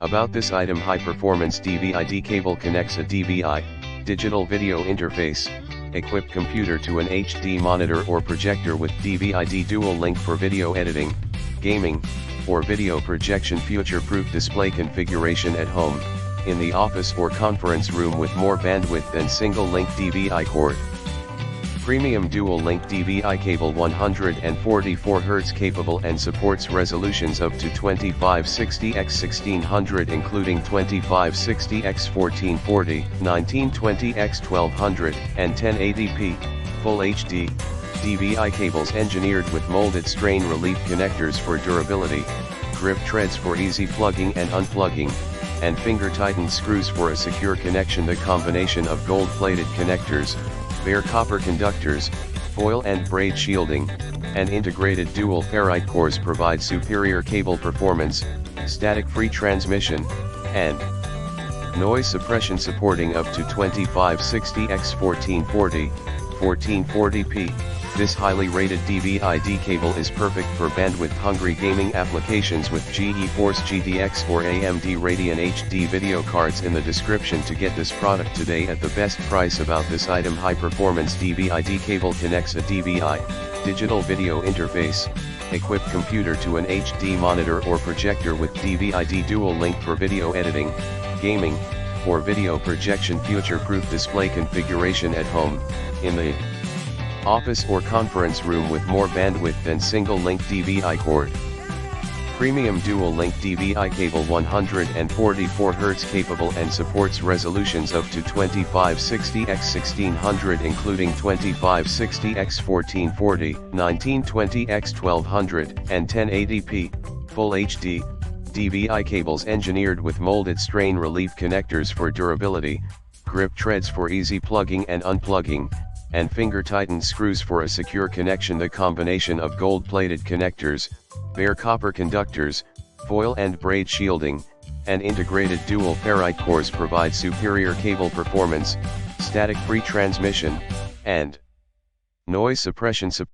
About this item, high-performance DVI cable connects a DVI, digital video interface, equipped computer to an HD monitor or projector with DVI dual link for video editing, gaming, or video projection. Future-proof display configuration at home, in the office or conference room with more bandwidth than single-link DVI cord. Premium dual-link DVI cable, 144 Hz capable and supports resolutions up to 2560x1600 including 2560x1440, 1920x1200, and 1080p, Full HD. DVI cables engineered with molded strain relief connectors for durability, grip treads for easy plugging and unplugging, and finger-tightened screws for a secure connection. The combination of gold-plated connectors, bare copper conductors, foil and braid shielding, and integrated dual ferrite cores provide superior cable performance, static-free transmission, and noise suppression, supporting up to 2560x1440, 1440p. This highly rated DVI cable is perfect for bandwidth-hungry gaming applications with GeForce GTX or AMD Radeon HD video cards. In the description to get this product today at the best price. About this item, high-performance DVI cable connects a DVI, digital video interface, equipped computer to an HD monitor or projector with DVI dual link for video editing, gaming, or video projection. Future-proof display configuration at home, in the office or conference room with more bandwidth than single-link DVI cord. Premium dual-link DVI cable, 144 Hz capable and supports resolutions up to 2560x1600 including 2560x1440, 1920x1200, and 1080p, Full HD. DVI cables engineered with molded strain relief connectors for durability, grip treads for easy plugging and unplugging, and finger-tightened screws for a secure connection. The combination of gold-plated connectors, bare copper conductors, foil and braid shielding, and integrated dual ferrite cores provide superior cable performance, static-free transmission, and noise suppression.